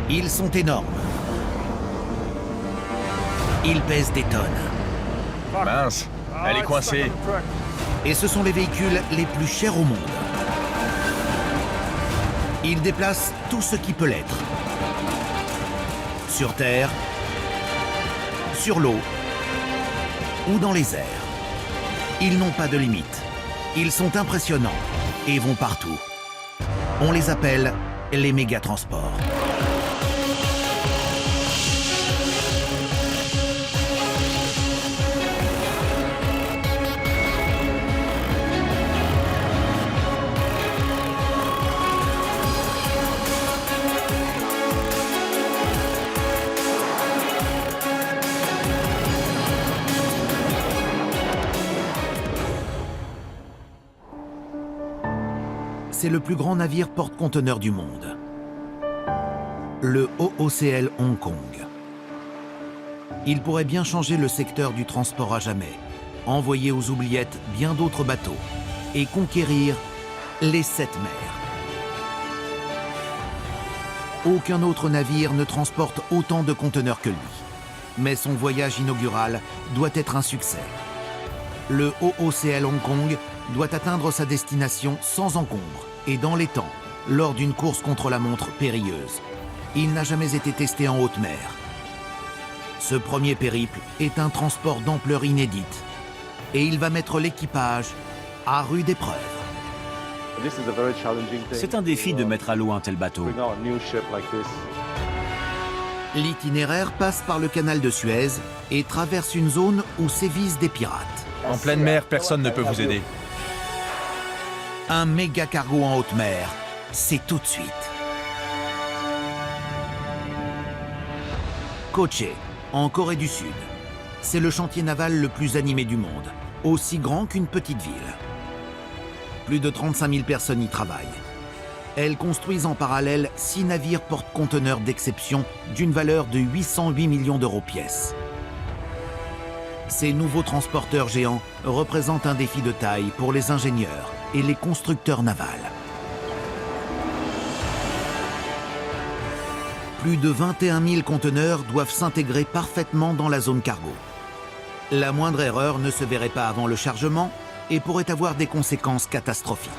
Ils sont énormes. Ils pèsent des tonnes. Mince, elle est coincée. Et ce sont les véhicules les plus chers au monde. Ils déplacent tout ce qui peut l'être. Sur terre, sur l'eau ou dans les airs. Ils n'ont pas de limite. Ils sont impressionnants et vont partout. On les appelle les mégatransports. C'est le plus grand navire porte-conteneurs du monde. Le OOCL Hong Kong. Il pourrait bien changer le secteur du transport à jamais, envoyer aux oubliettes bien d'autres bateaux et conquérir les 7 mers. Aucun autre navire ne transporte autant de conteneurs que lui. Mais son voyage inaugural doit être un succès. Le OOCL Hong Kong doit atteindre sa destination sans encombre et dans les temps, lors d'une course contre la montre périlleuse. Il n'a jamais été testé en haute mer. Ce premier périple est un transport d'ampleur inédite et il va mettre l'équipage à rude épreuve. C'est un défi de mettre à l'eau un tel bateau. L'itinéraire passe par le canal de Suez et traverse une zone où sévissent des pirates. En pleine mer, personne ne peut vous aider. Un méga cargo en haute mer, c'est tout de suite. Koche, en Corée du Sud. C'est le chantier naval le plus animé du monde, aussi grand qu'une petite ville. Plus de 35 000 personnes y travaillent. Elles construisent en parallèle 6 navires porte-conteneurs d'exception d'une valeur de 808 millions d'euros pièce. Ces nouveaux transporteurs géants représentent un défi de taille pour les ingénieurs et les constructeurs navals. Plus de 21 000 conteneurs doivent s'intégrer parfaitement dans la zone cargo. La moindre erreur ne se verrait pas avant le chargement et pourrait avoir des conséquences catastrophiques.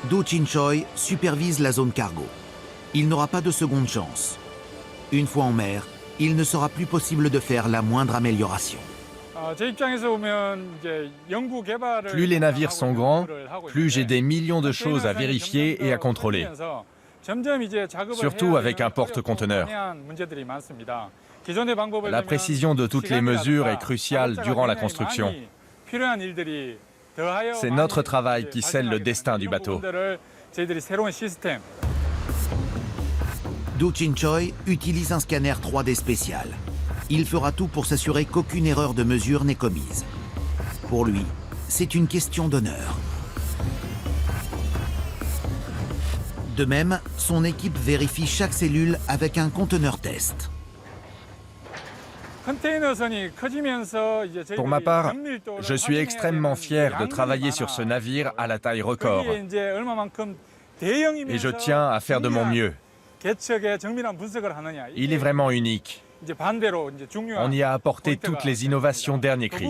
Do Chin Choi supervise la zone cargo. Il n'aura pas de seconde chance. Une fois en mer, il ne sera plus possible de faire la moindre amélioration. Plus les navires sont grands, plus j'ai des millions de choses à vérifier et à contrôler. Surtout avec un porte-conteneur. La précision de toutes les mesures est cruciale durant la construction. C'est notre travail qui scelle le destin du bateau. Do Chin Choi utilise un scanner 3D spécial. Il fera tout pour s'assurer qu'aucune erreur de mesure n'est commise. Pour lui, c'est une question d'honneur. De même, son équipe vérifie chaque cellule avec un conteneur test. Pour ma part, je suis extrêmement fier de travailler sur ce navire à la taille record. Et je tiens à faire de mon mieux. Il est vraiment unique. On y a apporté toutes les innovations dernier cri.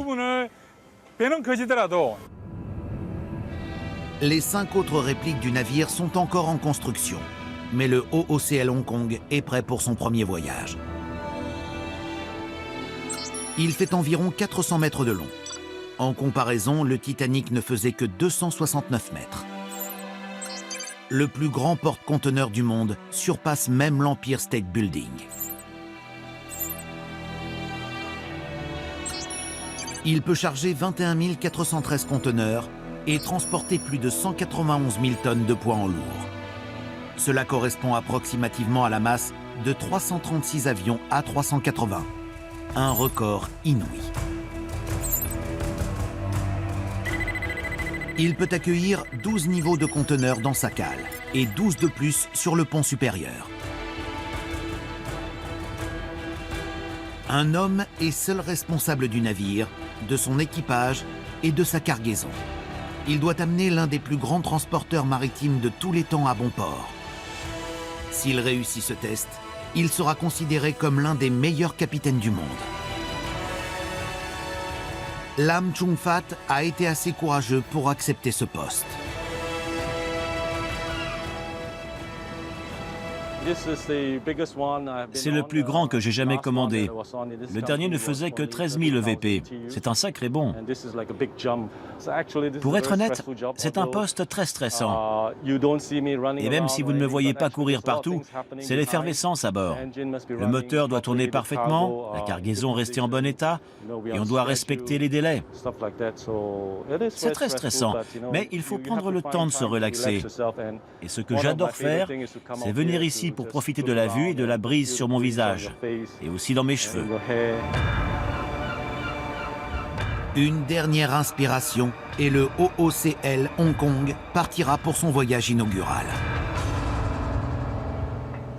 Les 5 autres répliques du navire sont encore en construction, mais le OOCL Hong Kong est prêt pour son premier voyage. Il fait environ 400 mètres de long. En comparaison, le Titanic ne faisait que 269 mètres. Le plus grand porte-conteneur du monde surpasse même l'Empire State Building. Il peut charger 21 413 conteneurs et transporter plus de 191 000 tonnes de poids en lourd. Cela correspond approximativement à la masse de 336 avions A380, un record inouï. Il peut accueillir 12 niveaux de conteneurs dans sa cale et 12 de plus sur le pont supérieur. Un homme est seul responsable du navire, de son équipage et de sa cargaison. Il doit amener l'un des plus grands transporteurs maritimes de tous les temps à bon port. S'il réussit ce test, il sera considéré comme l'un des meilleurs capitaines du monde. Lam Chung-fat a été assez courageux pour accepter ce poste. C'est le plus grand que j'ai jamais commandé. Le dernier ne faisait que 13 000 EVP. C'est un sacré bond. Pour être honnête, c'est un poste très stressant. Et même si vous ne me voyez pas courir partout, c'est l'effervescence à bord. Le moteur doit tourner parfaitement, la cargaison rester en bon état, et on doit respecter les délais. C'est très stressant, mais il faut prendre le temps de se relaxer. Et ce que j'adore faire, c'est venir ici pour profiter de la vue et de la brise sur mon visage, et aussi dans mes cheveux. Une dernière inspiration et le OOCL Hong Kong partira pour son voyage inaugural.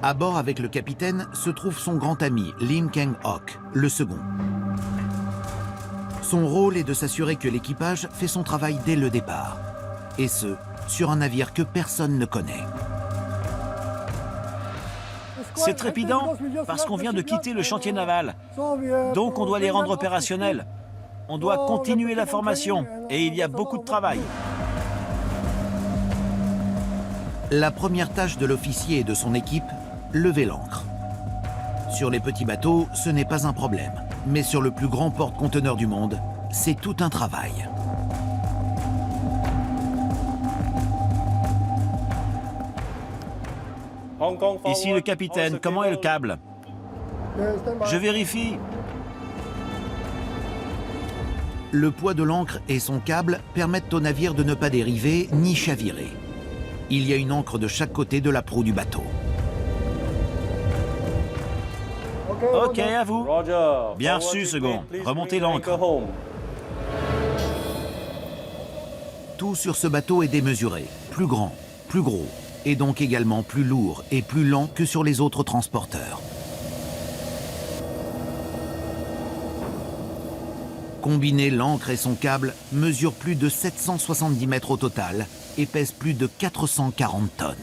À bord avec le capitaine se trouve son grand ami Lim Keng-ok, le second. Son rôle est de s'assurer que l'équipage fait son travail dès le départ, et ce, sur un navire que personne ne connaît. C'est trépidant parce qu'on vient de quitter le chantier naval. Donc on doit les rendre opérationnels. On doit continuer la formation et il y a beaucoup de travail. La première tâche de l'officier et de son équipe, lever l'ancre. Sur les petits bateaux, ce n'est pas un problème. Mais sur le plus grand porte-conteneur du monde, c'est tout un travail. Ici le capitaine, comment est le câble? Je vérifie. Le poids de l'ancre et son câble permettent au navire de ne pas dériver ni chavirer. Il y a une ancre de chaque côté de la proue du bateau. Ok, à vous. Bien reçu, second. Remontez l'ancre. Tout sur ce bateau est démesuré, plus grand, plus gros, et donc également plus lourd et plus lent que sur les autres transporteurs. Combiner l'ancre et son câble mesure plus de 770 mètres au total et pèse plus de 440 tonnes.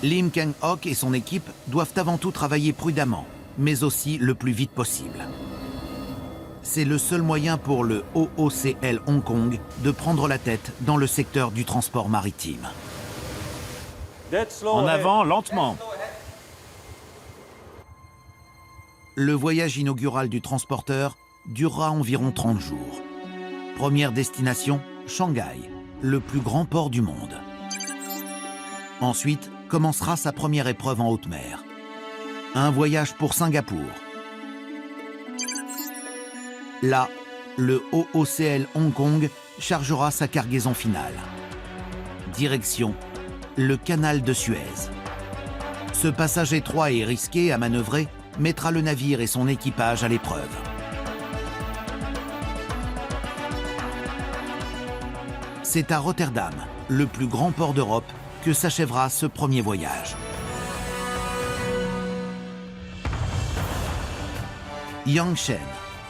Lim Keng-ok et son équipe doivent avant tout travailler prudemment, mais aussi le plus vite possible. C'est le seul moyen pour le OOCL Hong Kong de prendre la tête dans le secteur du transport maritime. En avant, lentement. Le voyage inaugural du transporteur durera environ 30 jours. Première destination, Shanghai, le plus grand port du monde. Ensuite, commencera sa première épreuve en haute mer. Un voyage pour Singapour. Là, le OOCL Hong Kong chargera sa cargaison finale. Direction, le canal de Suez. Ce passage étroit et risqué à manœuvrer mettra le navire et son équipage à l'épreuve. C'est à Rotterdam, le plus grand port d'Europe, que s'achèvera ce premier voyage. Yangshan,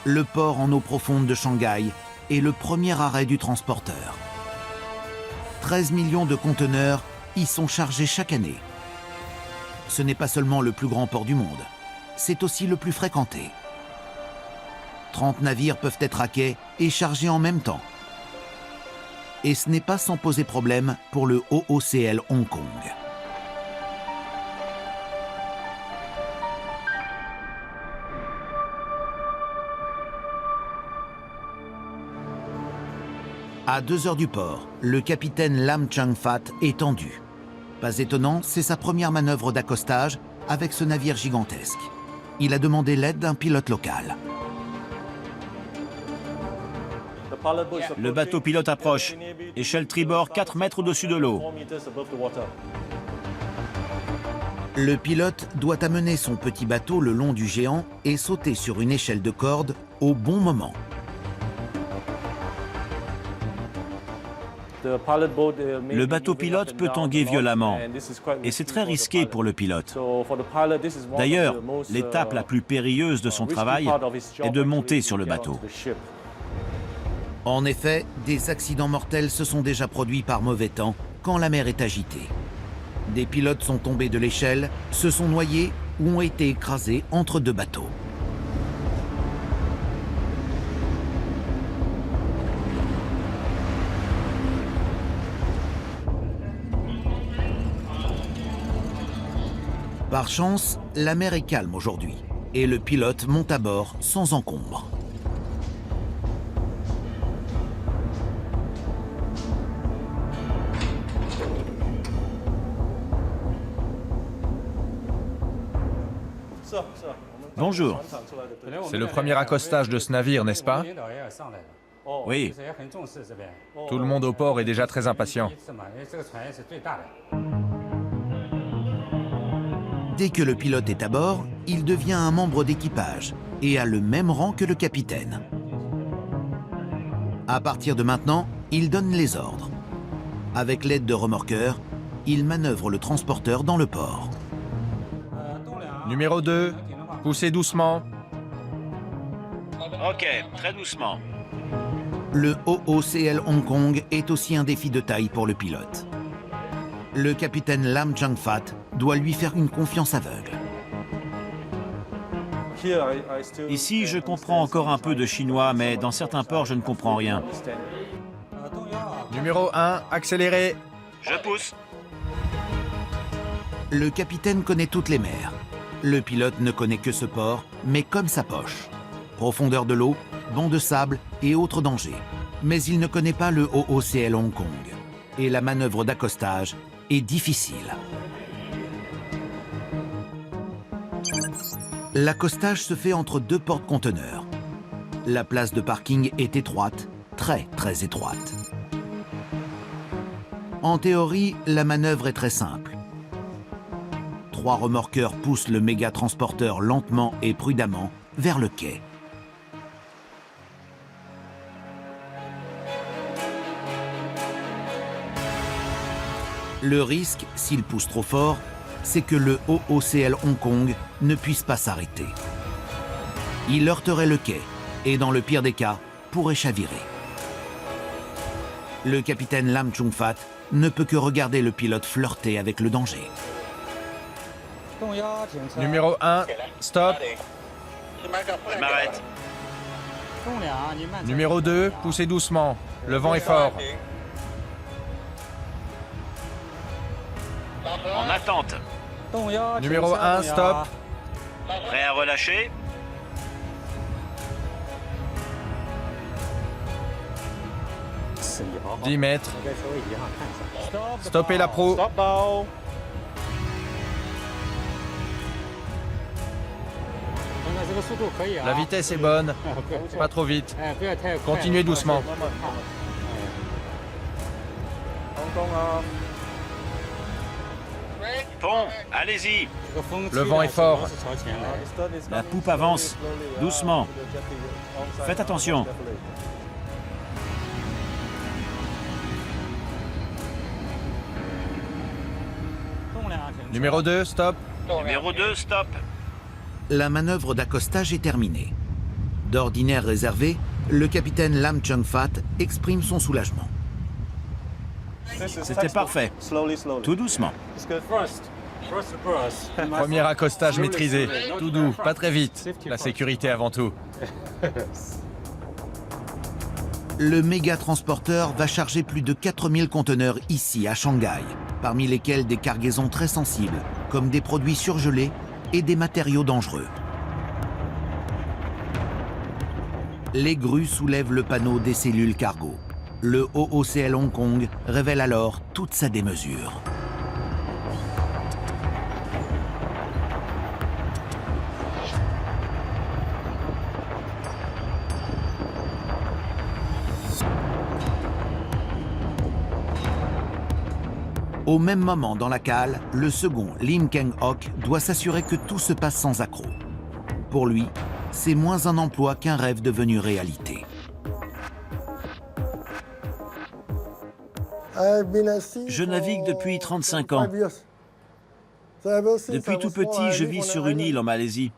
le port en eau profonde de Shanghai, est le premier arrêt du transporteur. 13 millions de conteneurs y sont chargés chaque année. Ce n'est pas seulement le plus grand port du monde, c'est aussi le plus fréquenté. 30 navires peuvent être à quai et chargés en même temps. Et ce n'est pas sans poser problème pour le OOCL Hong Kong. À 2 heures du port, le capitaine Lam Chung-fat est tendu. Pas étonnant, c'est sa première manœuvre d'accostage avec ce navire gigantesque. Il a demandé l'aide d'un pilote local. Le bateau pilote approche. Échelle tribord 4 mètres au-dessus de l'eau. Le pilote doit amener son petit bateau le long du géant et sauter sur une échelle de corde au bon moment. Le bateau pilote peut tanguer violemment et c'est très risqué pour le pilote. D'ailleurs, l'étape la plus périlleuse de son travail est de monter sur le bateau. En effet, des accidents mortels se sont déjà produits par mauvais temps quand la mer est agitée. Des pilotes sont tombés de l'échelle, se sont noyés ou ont été écrasés entre deux bateaux. Par chance, la mer est calme aujourd'hui et le pilote monte à bord sans encombre. Bonjour. C'est le premier accostage de ce navire, n'est-ce pas? Oui, Tout le monde au port est déjà très impatient. Dès que le pilote est à bord, il devient un membre d'équipage et a le même rang que le capitaine. À partir de maintenant, il donne les ordres. Avec l'aide de remorqueurs, il manœuvre le transporteur dans le port. Numéro 2, poussez doucement. ok, très doucement. Le OOCL Hong Kong est aussi un défi de taille pour le pilote. Le capitaine Lam Chang-fat doit lui faire une confiance aveugle. Ici, je comprends encore un peu de chinois, mais dans certains ports, je ne comprends rien. Numéro 1, accélérez. Je pousse. Le capitaine connaît toutes les mers. Le pilote ne connaît que ce port, mais comme sa poche. Profondeur de l'eau, bancs de sable et autres dangers. Mais il ne connaît pas le OOCL Hong Kong. Et la manœuvre d'accostage est difficile. L'accostage se fait entre deux porte-conteneurs. La place de parking est étroite, très étroite. En théorie, la manœuvre est très simple. 3 remorqueurs poussent le méga transporteur lentement et prudemment vers le quai. Le risque, s'il pousse trop fort, c'est que le OOCL Hong Kong ne puisse pas s'arrêter. Il heurterait le quai et, dans le pire des cas, pourrait chavirer. Le capitaine Lam Chang-fat ne peut que regarder le pilote flirter avec le danger. Numéro 1, stop. Je m'arrête. Numéro 2, poussez doucement. Le vent est fort. En attente. Numéro 1, stop. Prêt à relâcher? « 10 mètres. Stoppez la proue. La vitesse est bonne. Pas trop vite. Continuez doucement. Pont, allez-y. Le vent est fort. La poupe avance. Doucement. Faites attention. Numéro 2, stop. Numéro 2, stop. La manœuvre d'accostage est terminée. D'ordinaire réservé, le capitaine Lam Chang-fat exprime son soulagement. C'était parfait. Tout doucement. Premier accostage maîtrisé. Tout doux, pas très vite. La sécurité avant tout. Le méga transporteur va charger plus de 4000 conteneurs ici, à Shanghai, parmi lesquels des cargaisons très sensibles, comme des produits surgelés et des matériaux dangereux. Les grues soulèvent le panneau des cellules cargo. Le OOCL Hong Kong révèle alors toute sa démesure. Au même moment dans la cale, le second, Lim Keng-hock, doit s'assurer que tout se passe sans accroc. Pour lui, c'est moins un emploi qu'un rêve devenu réalité. Je navigue depuis 35 ans. Depuis tout petit, je vis sur une île en Malaisie.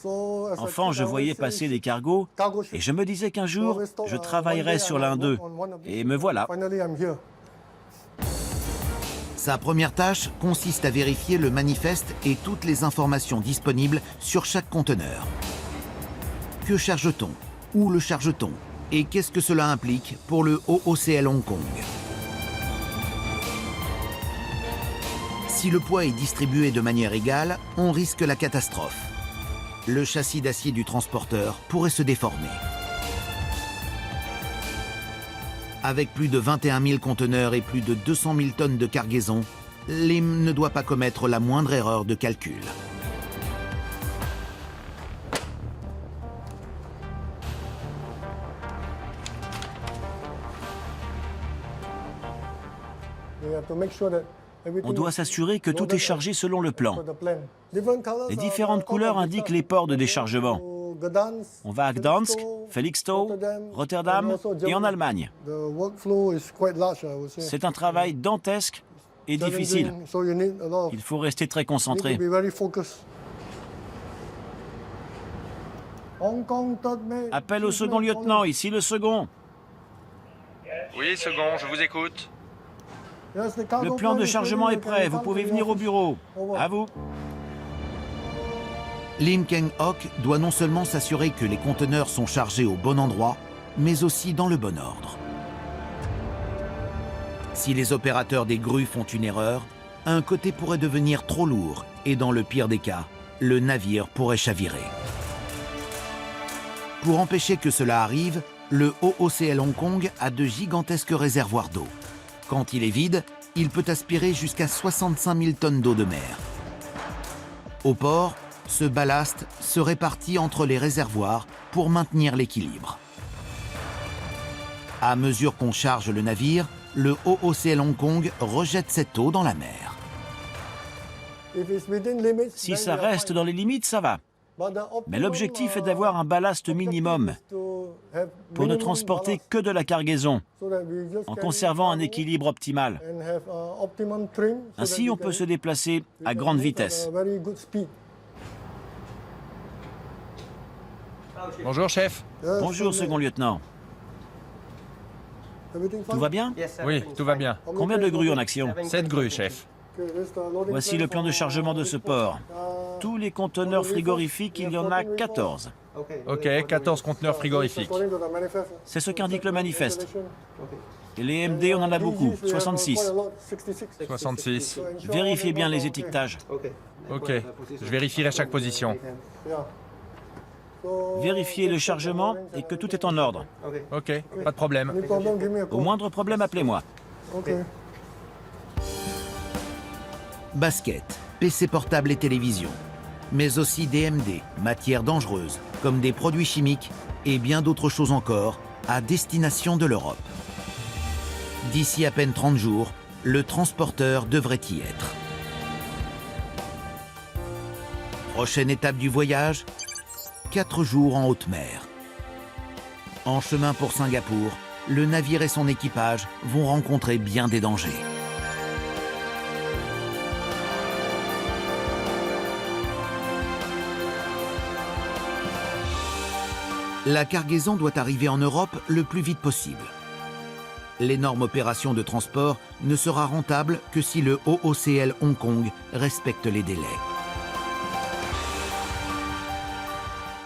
Enfant, je voyais passer des cargos et je me disais qu'un jour, je travaillerais sur l'un d'eux. Et me voilà. Sa première tâche consiste à vérifier le manifeste et toutes les informations disponibles sur chaque conteneur. Que charge-t-on? Où le charge-t-on? Et qu'est-ce que cela implique pour le OOCL Hong Kong? Si le poids est distribué de manière égale, on risque la catastrophe. Le châssis d'acier du transporteur pourrait se déformer. Avec plus de 21 000 conteneurs et plus de 200 000 tonnes de cargaison, LIM ne doit pas commettre la moindre erreur de calcul. On doit s'assurer que tout est chargé selon le plan. Les différentes couleurs indiquent les ports de déchargement. On va à Gdansk, Felixstowe, Rotterdam et en Allemagne. C'est un travail dantesque et difficile. Il faut rester très concentré. Appel au second lieutenant, ici le second. Oui, second, je vous écoute. Le plan de chargement est prêt, vous pouvez venir au bureau. À vous. Lim Keng Hock doit non seulement s'assurer que les conteneurs sont chargés au bon endroit, mais aussi dans le bon ordre. Si les opérateurs des grues font une erreur, un côté pourrait devenir trop lourd et dans le pire des cas, le navire pourrait chavirer. Pour empêcher que cela arrive, le OOCL Hong Kong a de gigantesques réservoirs d'eau. Quand il est vide, il peut aspirer jusqu'à 65 000 tonnes d'eau de mer. Au port, ce ballast se répartit entre les réservoirs pour maintenir l'équilibre. À mesure qu'on charge le navire, le OOCL Hong Kong rejette cette eau dans la mer. Si ça reste dans les limites, ça va. Mais l'objectif est d'avoir un ballast minimum pour ne transporter que de la cargaison, en conservant un équilibre optimal. Ainsi, on peut se déplacer à grande vitesse. Bonjour, chef. Bonjour, second lieutenant. Tout va bien? Oui, tout va bien. Combien de grues en action? 7 grues, chef. Voici le plan de chargement de ce port. Tous les conteneurs frigorifiques, il y en a 14. Ok, 14 conteneurs frigorifiques. C'est ce qu'indique le manifeste. Et les MD, on en a beaucoup, 66. 66. Vérifiez bien les étiquetages. Ok, je vérifierai chaque position. Vérifiez le chargement et que tout est en ordre. Ok, pas de problème. Au moindre problème, appelez-moi. Basket, PC portable et télévision, mais aussi DMD, matières dangereuses, comme des produits chimiques et bien d'autres choses encore, à destination de l'Europe. D'ici à peine 30 jours, le transporteur devrait y être. Prochaine étape du voyage, 4 jours en haute mer. En chemin pour Singapour, le navire et son équipage vont rencontrer bien des dangers. La cargaison doit arriver en Europe le plus vite possible. L'énorme opération de transport ne sera rentable que si le OOCL Hong Kong respecte les délais.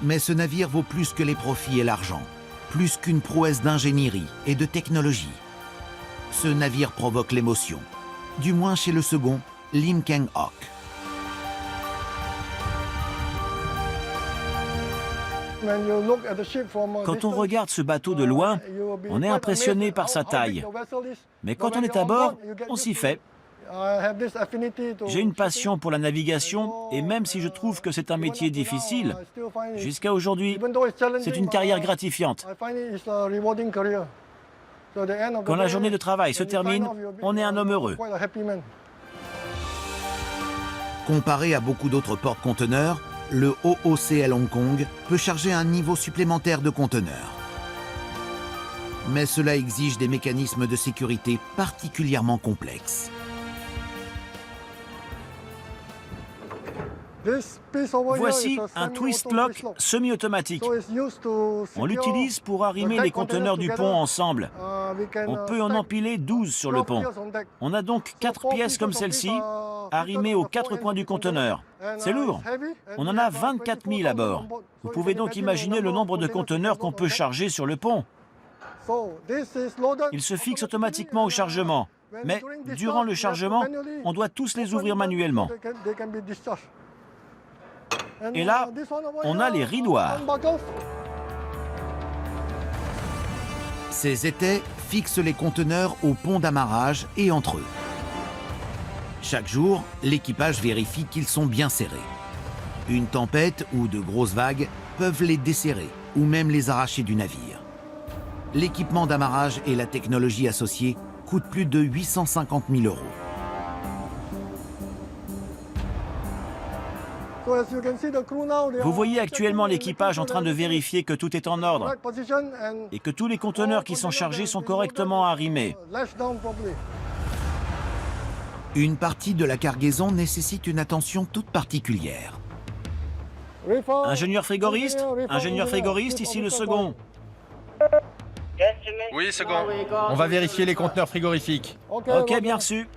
Mais ce navire vaut plus que les profits et l'argent, plus qu'une prouesse d'ingénierie et de technologie. Ce navire provoque l'émotion, du moins chez le second, Lim Keng Hock. Quand on regarde ce bateau de loin, on est impressionné par sa taille. Mais quand on est à bord, on s'y fait. J'ai une passion pour la navigation et même si je trouve que c'est un métier difficile, jusqu'à aujourd'hui, c'est une carrière gratifiante. Quand la journée de travail se termine, on est un homme heureux. Comparé à beaucoup d'autres porte-conteneurs, le OOCL Hong Kong peut charger un niveau supplémentaire de conteneurs. Mais cela exige des mécanismes de sécurité particulièrement complexes. Voici un twist lock semi-automatique. On l'utilise pour arrimer les conteneurs du pont ensemble. On peut en empiler 12 sur le pont. On a donc 4 pièces comme celle-ci, arrimées aux 4 coins du conteneur. C'est lourd. On en a 24 000 à bord. Vous pouvez donc imaginer le nombre de conteneurs qu'on peut charger sur le pont. Il se fixe automatiquement au chargement. Mais durant le chargement, on doit tous les ouvrir manuellement. Et là, on a les ridoirs. Ces étais fixent les conteneurs au pont d'amarrage et entre eux. Chaque jour, l'équipage vérifie qu'ils sont bien serrés. Une tempête ou de grosses vagues peuvent les desserrer ou même les arracher du navire. L'équipement d'amarrage et la technologie associée coûtent plus de 850 000 €. Vous voyez actuellement l'équipage en train de vérifier que tout est en ordre et que tous les conteneurs qui sont chargés sont correctement arrimés. Une partie de la cargaison nécessite une attention toute particulière. Ingénieur frigoriste, ici le second. Oui, second. On va vérifier les conteneurs frigorifiques. Ok, bien reçu.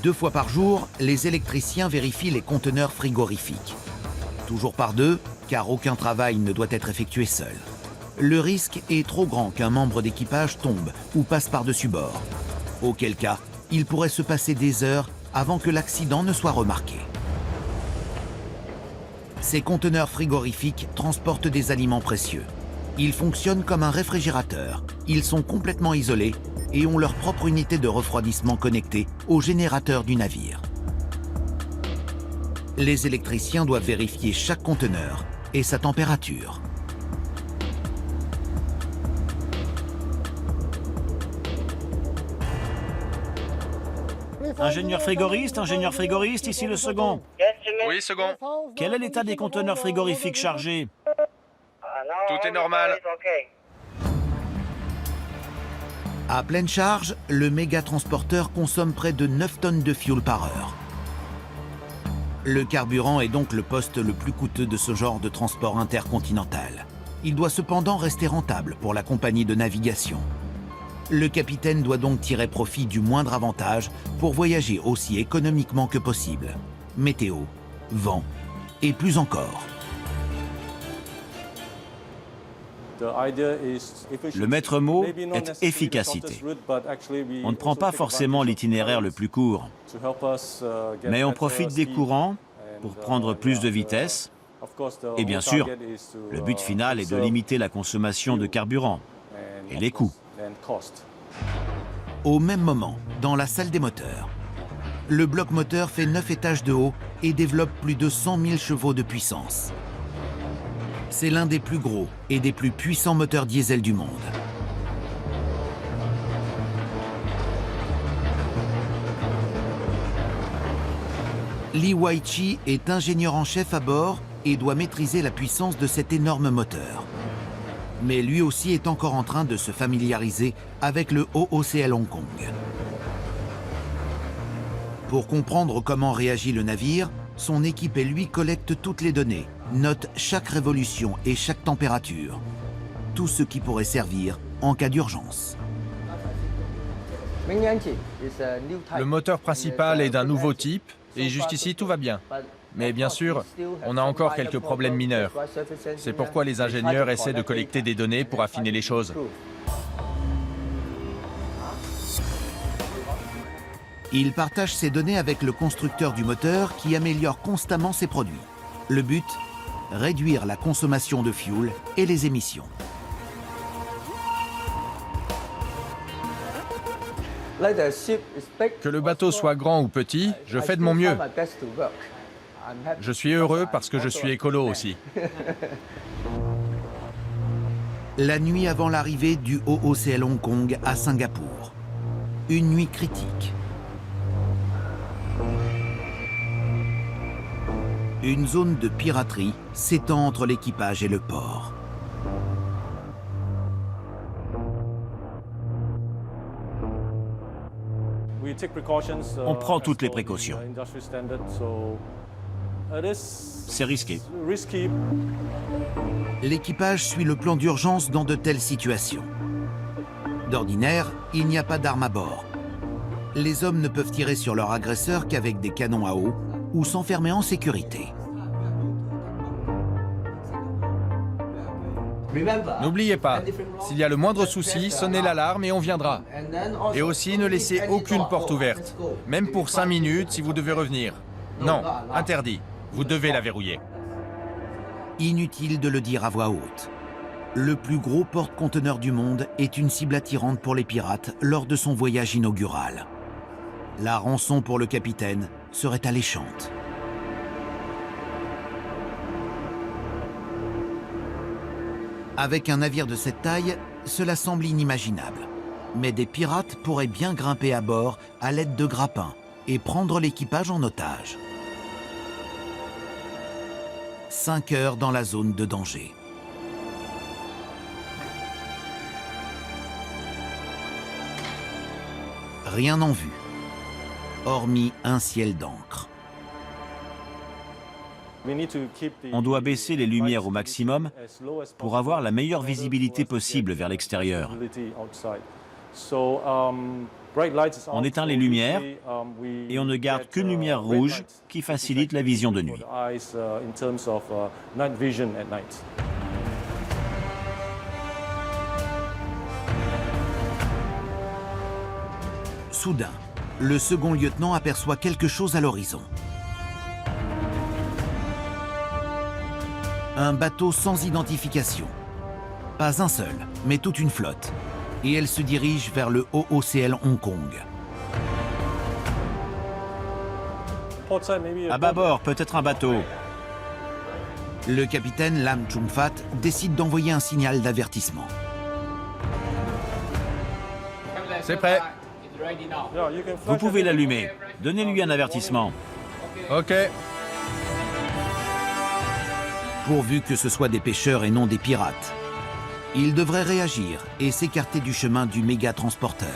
2 fois par jour, les électriciens vérifient les conteneurs frigorifiques. Toujours par 2, car aucun travail ne doit être effectué seul. Le risque est trop grand qu'un membre d'équipage tombe ou passe par-dessus bord. Auquel cas, il pourrait se passer des heures avant que l'accident ne soit remarqué. Ces conteneurs frigorifiques transportent des aliments précieux. Ils fonctionnent comme un réfrigérateur. Ils sont complètement isolés et ont leur propre unité de refroidissement connectée au générateur du navire. Les électriciens doivent vérifier chaque conteneur et sa température. Ingénieur frigoriste, ici le second. Oui, second. Quel est l'état des conteneurs frigorifiques chargés? Tout est normal. À pleine charge, le méga-transporteur consomme près de 9 tonnes de fioul par heure. Le carburant est donc le poste le plus coûteux de ce genre de transport intercontinental. Il doit cependant rester rentable pour la compagnie de navigation. Le capitaine doit donc tirer profit du moindre avantage pour voyager aussi économiquement que possible. Météo, vent et plus encore. Le maître mot est efficacité. On ne prend pas forcément l'itinéraire le plus court, mais on profite des courants pour prendre plus de vitesse. Et bien sûr, le but final est de limiter la consommation de carburant et les coûts. Au même moment, dans la salle des moteurs, le bloc moteur fait 9 étages de haut et développe plus de 100 000 chevaux de puissance. C'est l'un des plus gros et des plus puissants moteurs diesel du monde. Li Wai-chi est ingénieur en chef à bord et doit maîtriser la puissance de cet énorme moteur. Mais lui aussi est encore en train de se familiariser avec le OOCL Hong Kong. Pour comprendre comment réagit le navire, son équipe et lui collectent toutes les données, notent chaque révolution et chaque température. Tout ce qui pourrait servir en cas d'urgence. Le moteur principal est d'un nouveau type et jusqu'ici tout va bien. Mais bien sûr, on a encore quelques problèmes mineurs. C'est pourquoi les ingénieurs essaient de collecter des données pour affiner les choses. Il partage ces données avec le constructeur du moteur qui améliore constamment ses produits. Le but, réduire la consommation de fioul et les émissions. Que le bateau soit grand ou petit, je fais de mon mieux. Je suis heureux parce que je suis écolo aussi. La nuit avant l'arrivée du OOCL Hong Kong à Singapour. Une nuit critique. Une zone de piraterie s'étend entre l'équipage et le port. On prend toutes les précautions. C'est risqué. L'équipage suit le plan d'urgence dans de telles situations. D'ordinaire, il n'y a pas d'armes à bord. Les hommes ne peuvent tirer sur leur agresseur qu'avec des canons à eau ou s'enfermer en sécurité. N'oubliez pas, s'il y a le moindre souci, sonnez l'alarme et on viendra. Et aussi, ne laissez aucune porte ouverte, même pour 5 minutes si vous devez revenir. Non, interdit. Vous devez la verrouiller. Inutile de le dire à voix haute. Le plus gros porte-conteneur du monde est une cible attirante pour les pirates lors de son voyage inaugural. La rançon pour le capitaine serait alléchante. Avec un navire de cette taille, cela semble inimaginable. Mais des pirates pourraient bien grimper à bord à l'aide de grappins et prendre l'équipage en otage. 5 heures dans la zone de danger. Rien en vue, hormis un ciel d'encre. On doit baisser les lumières au maximum pour avoir la meilleure visibilité possible vers l'extérieur. On éteint les lumières et on ne garde qu'une lumière rouge qui facilite la vision de nuit. Soudain, le second lieutenant aperçoit quelque chose à l'horizon. Un bateau sans identification. Pas un seul, mais toute une flotte. Et elle se dirige vers le OOCL Hong Kong. À bâbord, peut-être un bateau. Le capitaine Lam Chung Fat décide d'envoyer un signal d'avertissement. C'est prêt. Vous pouvez l'allumer. Donnez-lui un avertissement. Ok. Pourvu que ce soit des pêcheurs et non des pirates. Il devrait réagir et s'écarter du chemin du méga transporteur.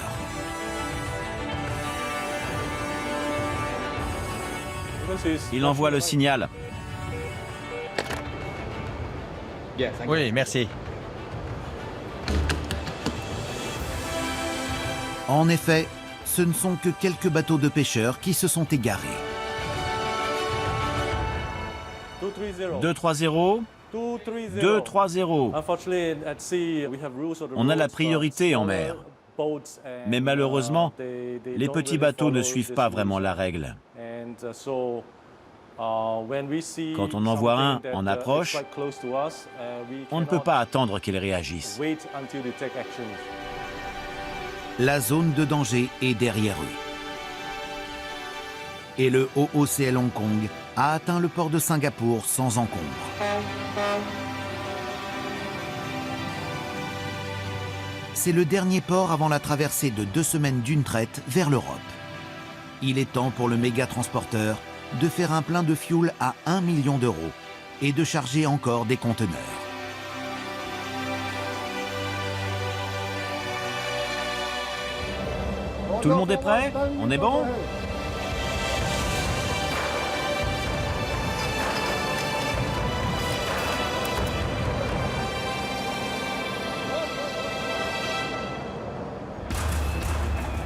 Il envoie le signal. Oui, merci. En effet, ce ne sont que quelques bateaux de pêcheurs qui se sont égarés. 230. 230. On a la priorité en mer. Mais malheureusement, les petits bateaux ne suivent pas vraiment la règle. Quand on en voit un en approche, on ne peut pas attendre qu'il réagisse. La zone de danger est derrière eux. Et le OOCL Hong Kong a atteint le port de Singapour sans encombre. C'est le dernier port avant la traversée de 2 semaines d'une traite vers l'Europe. Il est temps pour le méga transporteur de faire un plein de fioul à 1 million d'euros et de charger encore des conteneurs. Tout le monde est prêt? On est bon?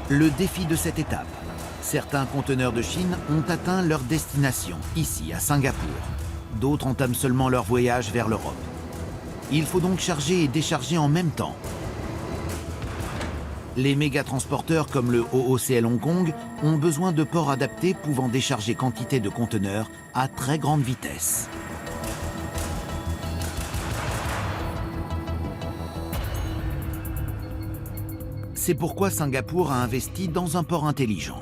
Le défi de cette étape. Certains conteneurs de Chine ont atteint leur destination, ici à Singapour. D'autres entament seulement leur voyage vers l'Europe. Il faut donc charger et décharger en même temps. Les méga-transporteurs comme le OOCL Hong Kong ont besoin de ports adaptés pouvant décharger quantité de conteneurs à très grande vitesse. C'est pourquoi Singapour a investi dans un port intelligent.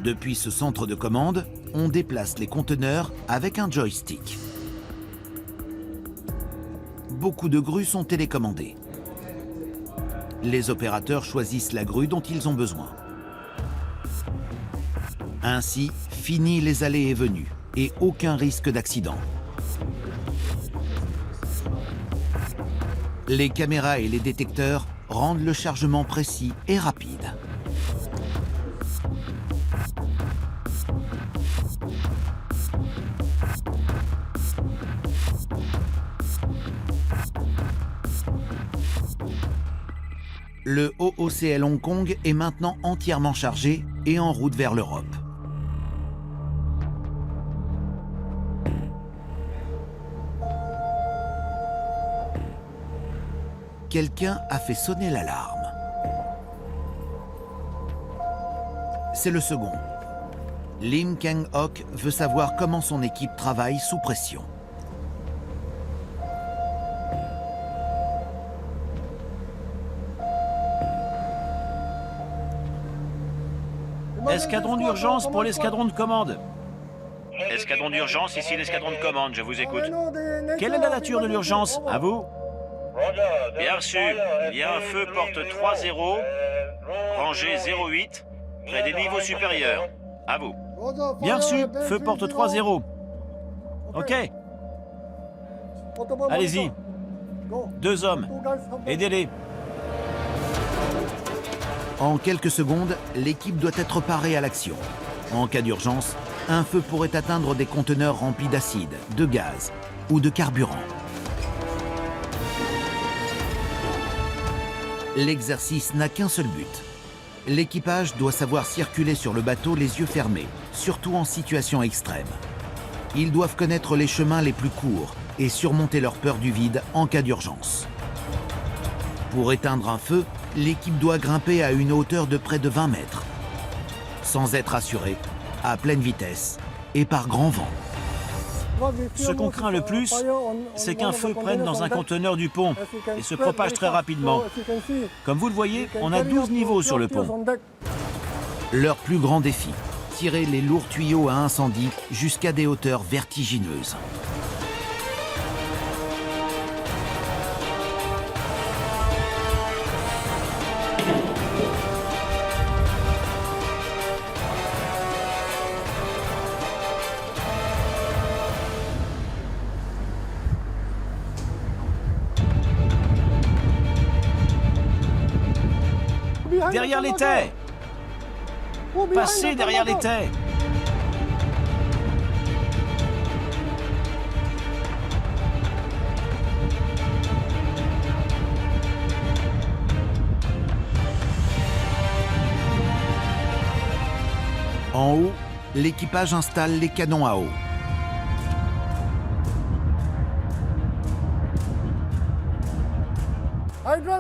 Depuis ce centre de commande, on déplace les conteneurs avec un joystick. Beaucoup de grues sont télécommandées. Les opérateurs choisissent la grue dont ils ont besoin. Ainsi, fini les allées et venues et aucun risque d'accident. Les caméras et les détecteurs rendent le chargement précis et rapide. Le OOCL Hong Kong est maintenant entièrement chargé et en route vers l'Europe. Quelqu'un a fait sonner l'alarme. C'est le second. Lim Keng-Hock veut savoir comment son équipe travaille sous pression. Escadron d'urgence pour l'escadron de commande. Escadron d'urgence, ici l'escadron de commande, je vous écoute. Quelle est la nature de l'urgence? À vous? Bien reçu. Il y a un feu porte 3-0, rangée 08, près des niveaux supérieurs. À vous. Bien reçu. Feu porte 3-0. Ok. Allez-y. 2 hommes. Aidez-les. En quelques secondes, l'équipe doit être parée à l'action. En cas d'urgence, un feu pourrait atteindre des conteneurs remplis d'acide, de gaz ou de carburant. L'exercice n'a qu'un seul but. L'équipage doit savoir circuler sur le bateau les yeux fermés, surtout en situation extrême. Ils doivent connaître les chemins les plus courts et surmonter leur peur du vide en cas d'urgence. Pour éteindre un feu, l'équipe doit grimper à une hauteur de près de 20 mètres, sans être assurée, à pleine vitesse et par grand vent. Ce qu'on craint le plus, c'est qu'un feu prenne dans un conteneur du pont et se propage très rapidement. Comme vous le voyez, on a 12 niveaux sur le pont. Leur plus grand défi, tirer les lourds tuyaux à incendie jusqu'à des hauteurs vertigineuses. Derrière les quais! Passez derrière les quais! En haut, l'équipage installe les canons à eau.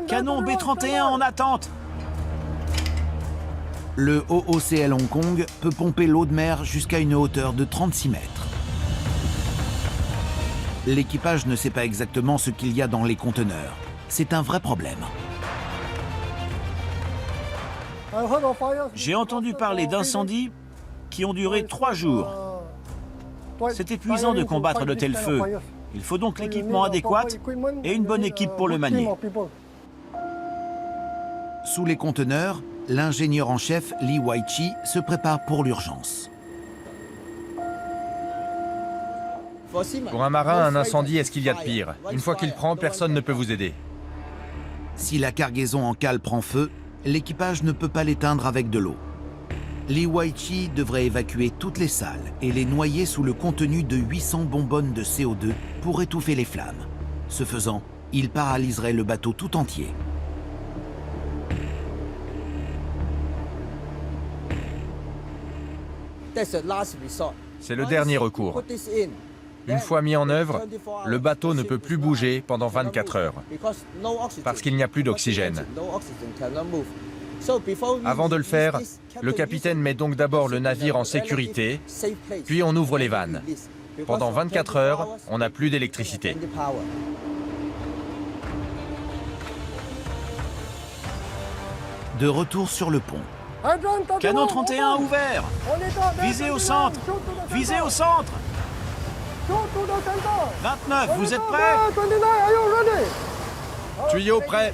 Canon B-31 en attente! Le OOCL Hong Kong peut pomper l'eau de mer jusqu'à une hauteur de 36 mètres. L'équipage ne sait pas exactement ce qu'il y a dans les conteneurs. C'est un vrai problème. J'ai entendu parler d'incendies qui ont duré 3 jours. C'est épuisant de combattre de tels feux. Il faut donc l'équipement adéquat et une bonne équipe pour le manier. Sous les conteneurs, l'ingénieur en chef Li Weiqi se prépare pour l'urgence. Pour un marin, un incendie est ce qu'il y a de pire. Une fois qu'il prend, personne ne peut vous aider. Si la cargaison en cale prend feu, l'équipage ne peut pas l'éteindre avec de l'eau. Li Weiqi devrait évacuer toutes les salles et les noyer sous le contenu de 800 bonbonnes de CO2 pour étouffer les flammes. Ce faisant, il paralyserait le bateau tout entier. C'est le dernier recours. Une fois mis en œuvre, le bateau ne peut plus bouger pendant 24 heures parce qu'il n'y a plus d'oxygène. Avant de le faire, le capitaine met donc d'abord le navire en sécurité, puis on ouvre les vannes. Pendant 24 heures, on n'a plus d'électricité. De retour sur le pont. Canon 31 ouvert! Visez au centre! Visez au centre! 29, vous êtes prêts? Tuyau prêt.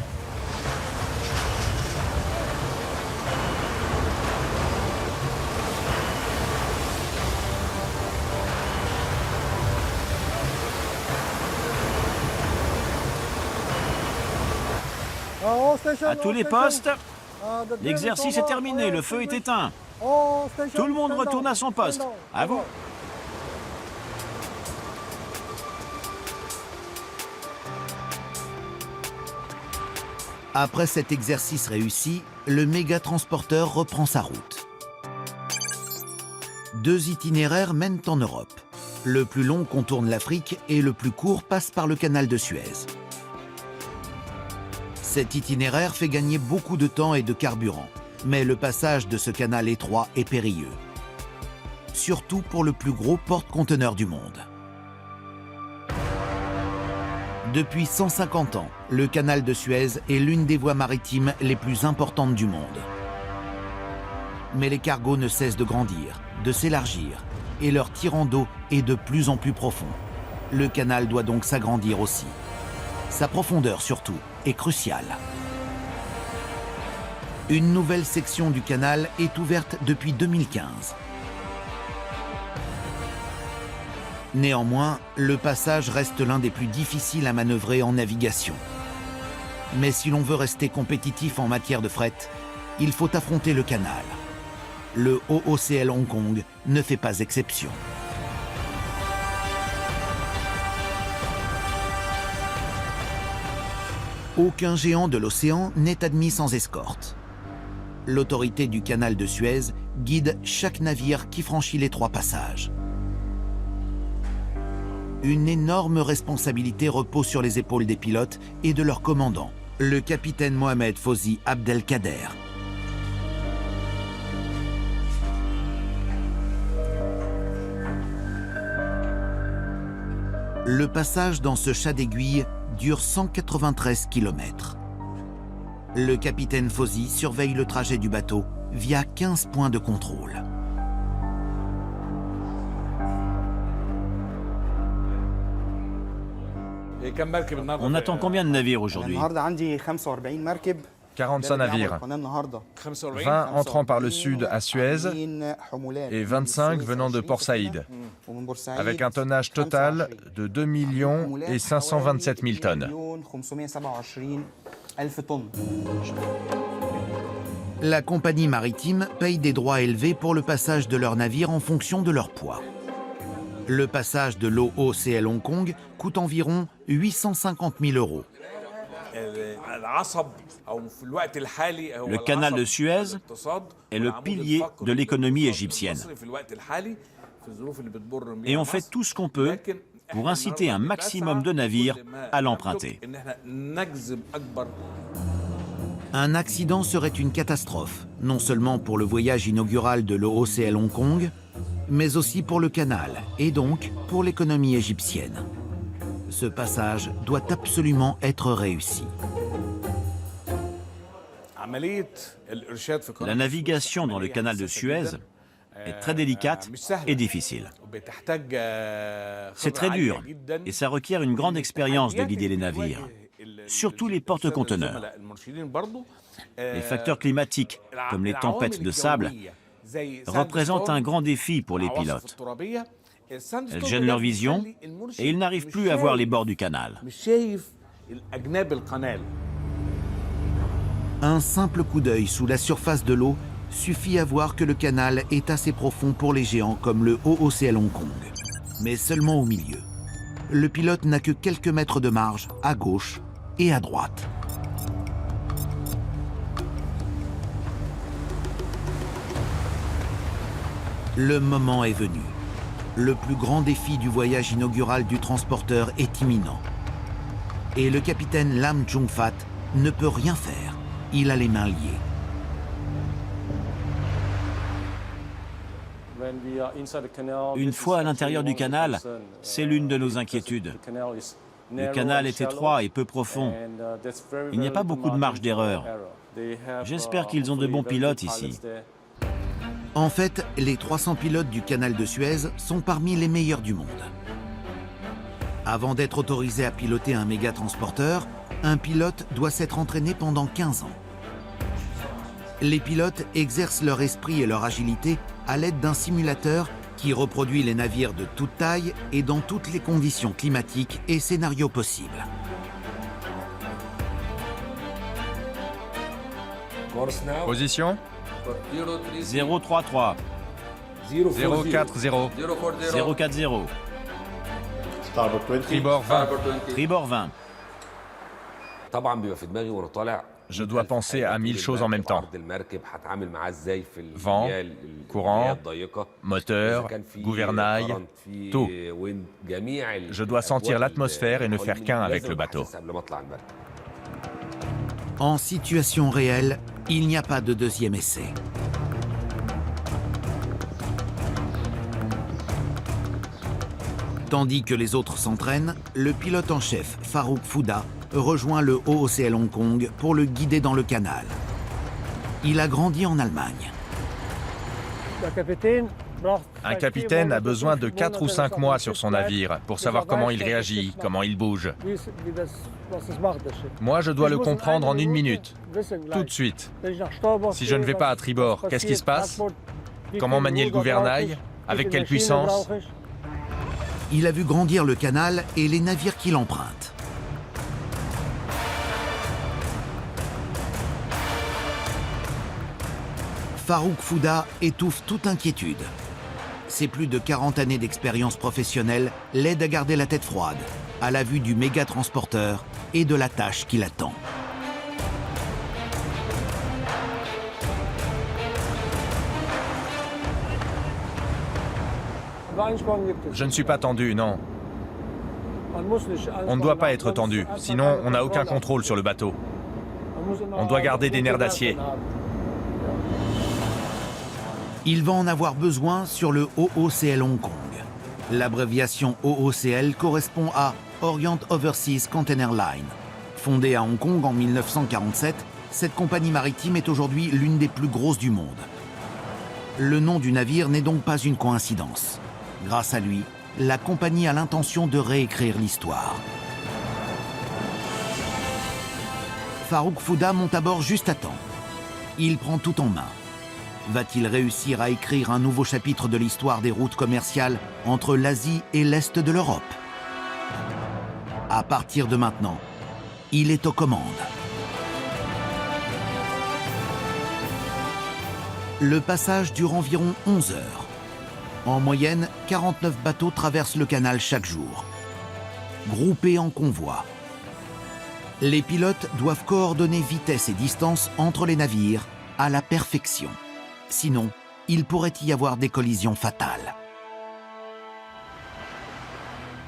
À tous les postes, l'exercice est terminé, le feu est éteint. Tout le monde retourne à son poste. À vous. Après cet exercice réussi, le méga-transporteur reprend sa route. 2 itinéraires mènent en Europe. Le plus long contourne l'Afrique et le plus court passe par le canal de Suez. Cet itinéraire fait gagner beaucoup de temps et de carburant, mais le passage de ce canal étroit est périlleux. Surtout pour le plus gros porte-conteneurs du monde. Depuis 150 ans, le canal de Suez est l'une des voies maritimes les plus importantes du monde. Mais les cargos ne cessent de grandir, de s'élargir, et leur tirant d'eau est de plus en plus profond. Le canal doit donc s'agrandir aussi. Sa profondeur surtout est cruciale. Une nouvelle section du canal est ouverte depuis 2015. Néanmoins, le passage reste l'un des plus difficiles à manœuvrer en navigation. Mais si l'on veut rester compétitif en matière de fret, il faut affronter le canal. Le OOCL Hong Kong ne fait pas exception. Aucun géant de l'océan n'est admis sans escorte. L'autorité du canal de Suez guide chaque navire qui franchit les 3 passages. Une énorme responsabilité repose sur les épaules des pilotes et de leur commandant, le capitaine Mohamed Fauzi Abdelkader. Le passage dans ce chat d'aiguille dure 193 km. Le capitaine Fauzi surveille le trajet du bateau via 15 points de contrôle. On attend combien de navires aujourd'hui? 45 navires, 20 entrant par le sud à Suez et 25 venant de Port Saïd, avec un tonnage total de 2 527 000 tonnes. La compagnie maritime paye des droits élevés pour le passage de leurs navires en fonction de leur poids. Le passage de l'OOCL Hong Kong coûte environ 850 000 €. Le canal de Suez est le pilier de l'économie égyptienne. Et on fait tout ce qu'on peut pour inciter un maximum de navires à l'emprunter. Un accident serait une catastrophe, non seulement pour le voyage inaugural de l'OOCL Hong Kong, mais aussi pour le canal et donc pour l'économie égyptienne. Ce passage doit absolument être réussi. La navigation dans le canal de Suez est très délicate et difficile. C'est très dur et ça requiert une grande expérience de guider les navires, surtout les porte-conteneurs. Les facteurs climatiques, comme les tempêtes de sable, représentent un grand défi pour les pilotes. Elles gênent leur vision et ils n'arrivent plus à voir les bords du canal. Un simple coup d'œil sous la surface de l'eau suffit à voir que le canal est assez profond pour les géants comme le OOCL Hong Kong, mais seulement au milieu. Le pilote n'a que quelques mètres de marge à gauche et à droite. Le moment est venu. Le plus grand défi du voyage inaugural du transporteur est imminent. Et le capitaine Lam Jung-fat ne peut rien faire. Il a les mains liées. Une fois à l'intérieur du canal, c'est l'une de nos inquiétudes. Le canal est étroit et peu profond. Il n'y a pas beaucoup de marge d'erreur. J'espère qu'ils ont de bons pilotes ici. En fait, les 300 pilotes du canal de Suez sont parmi les meilleurs du monde. Avant d'être autorisé à piloter un méga-transporteur, un pilote doit s'être entraîné pendant 15 ans. Les pilotes exercent leur esprit et leur agilité à l'aide d'un simulateur qui reproduit les navires de toute taille et dans toutes les conditions climatiques et scénarios possibles. Position 033 040. 040 Tribord 20. Tribord 20. Je dois penser à 1000 choses en même temps. Vent, courant, moteur, gouvernail, tout. Je dois sentir l'atmosphère et ne faire qu'un avec le bateau. En situation réelle, il n'y a pas de deuxième essai. Tandis que les autres s'entraînent, le pilote en chef, Farouk Fouda, rejoint le OOCL Hong Kong pour le guider dans le canal. Il a grandi en Allemagne. Un capitaine a besoin de 4 ou 5 mois sur son navire pour savoir comment il réagit, comment il bouge. Moi, je dois le comprendre en 1 minute, tout de suite. Si je ne vais pas à tribord, qu'est-ce qui se passe? Comment manier le gouvernail? Avec quelle puissance? Il a vu grandir le canal et les navires qui l'empruntent. Farouk Fouda étouffe toute inquiétude. Ses plus de 40 années d'expérience professionnelle l'aident à garder la tête froide, à la vue du méga transporteur et de la tâche qui l'attend. Je ne suis pas tendu, non. On ne doit pas être tendu, sinon on n'a aucun contrôle sur le bateau. On doit garder des nerfs d'acier. Il va en avoir besoin sur le OOCL Hong Kong. L'abréviation OOCL correspond à Orient Overseas Container Line. Fondée à Hong Kong en 1947, cette compagnie maritime est aujourd'hui l'une des plus grosses du monde. Le nom du navire n'est donc pas une coïncidence. Grâce à lui, la compagnie a l'intention de réécrire l'histoire. Farouk Fouda monte à bord juste à temps. Il prend tout en main. Va-t-il réussir à écrire un nouveau chapitre de l'histoire des routes commerciales entre l'Asie et l'Est de l'Europe? À partir de maintenant, il est aux commandes. Le passage dure environ 11 heures. En moyenne, 49 bateaux traversent le canal chaque jour, groupés en convois. Les pilotes doivent coordonner vitesse et distance entre les navires à la perfection. Sinon, il pourrait y avoir des collisions fatales.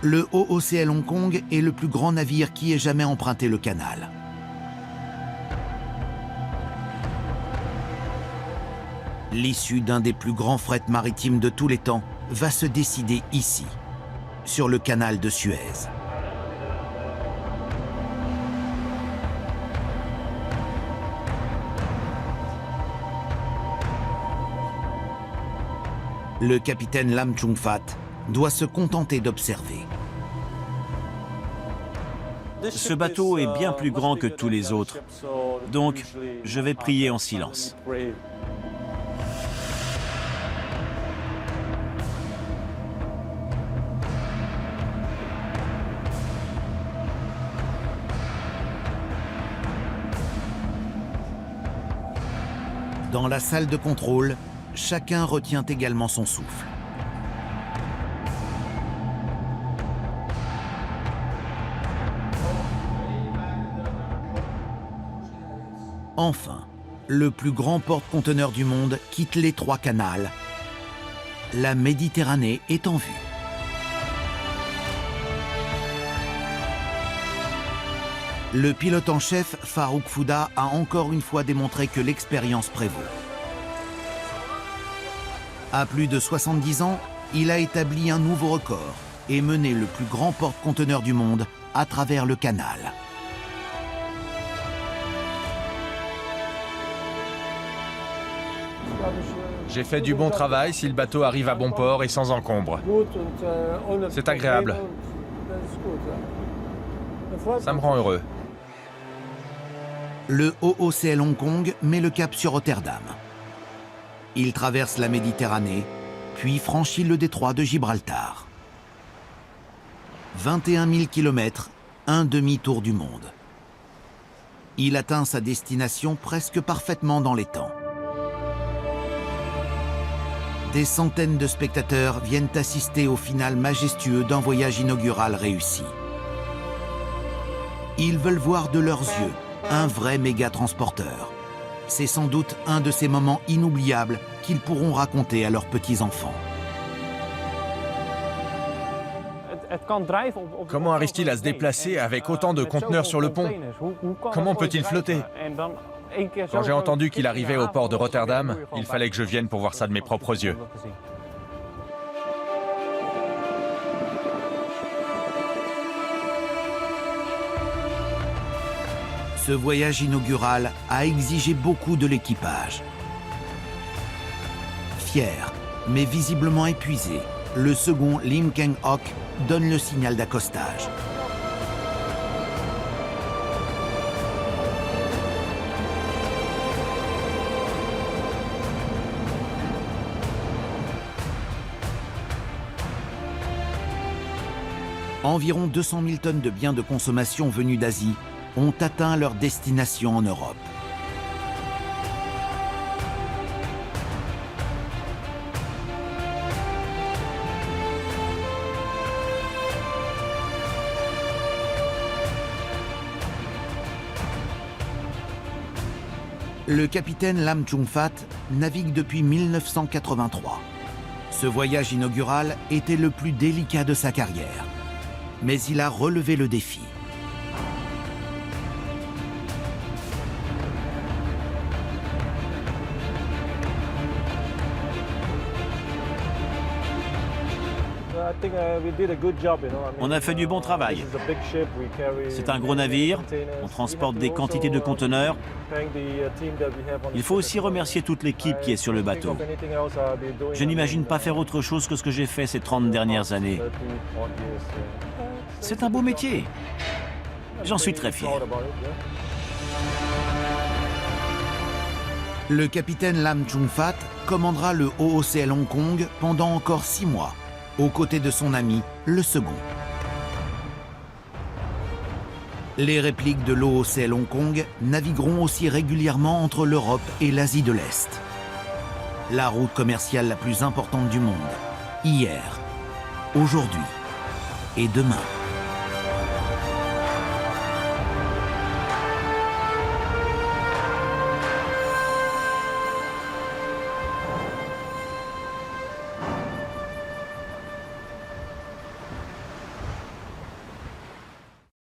Le OOCL Hong Kong est le plus grand navire qui ait jamais emprunté le canal. L'issue d'un des plus grands frets maritimes de tous les temps va se décider ici, sur le canal de Suez. Le capitaine Lam Chung Fat doit se contenter d'observer. Ce bateau est bien plus grand que tous les autres, donc je vais prier en silence. Dans la salle de contrôle, chacun retient également son souffle. Enfin, le plus grand porte-conteneur du monde quitte les 3 canals. La Méditerranée est en vue. Le pilote en chef, Farouk Fouda, a encore une fois démontré que l'expérience prévaut. À plus de 70 ans, il a établi un nouveau record et mené le plus grand porte-conteneur du monde à travers le canal. J'ai fait du bon travail si le bateau arrive à bon port et sans encombre. C'est agréable. Ça me rend heureux. Le OOCL Hong Kong met le cap sur Rotterdam. Il traverse la Méditerranée, puis franchit le détroit de Gibraltar. 21 000 km, un demi-tour du monde. Il atteint sa destination presque parfaitement dans les temps. Des centaines de spectateurs viennent assister au final majestueux d'un voyage inaugural réussi. Ils veulent voir de leurs yeux un vrai méga-transporteur. C'est sans doute un de ces moments inoubliables qu'ils pourront raconter à leurs petits-enfants. Comment arrive-t-il à se déplacer avec autant de conteneurs sur le pont? Comment peut-il flotter? Quand j'ai entendu qu'il arrivait au port de Rotterdam, il fallait que je vienne pour voir ça de mes propres yeux. Ce voyage inaugural a exigé beaucoup de l'équipage. Fier, mais visiblement épuisé, le second Lim Keng-ok donne le signal d'accostage. Environ 200 000 tonnes de biens de consommation venus d'Asie ont atteint leur destination en Europe. Le capitaine Lam Chung-fat navigue depuis 1983. Ce voyage inaugural était le plus délicat de sa carrière. Mais il a relevé le défi. On a fait du bon travail. C'est un gros navire, on transporte des quantités de conteneurs. Il faut aussi remercier toute l'équipe qui est sur le bateau. Je n'imagine pas faire autre chose que ce que j'ai fait ces 30 dernières années. C'est un beau métier. J'en suis très fier. Le capitaine Lam Chung-fat commandera le OOCL Hong Kong pendant encore 6 mois, aux côtés de son ami, le second. Les répliques de l'OOCL Hong Kong navigueront aussi régulièrement entre l'Europe et l'Asie de l'Est. La route commerciale la plus importante du monde, hier, aujourd'hui et demain.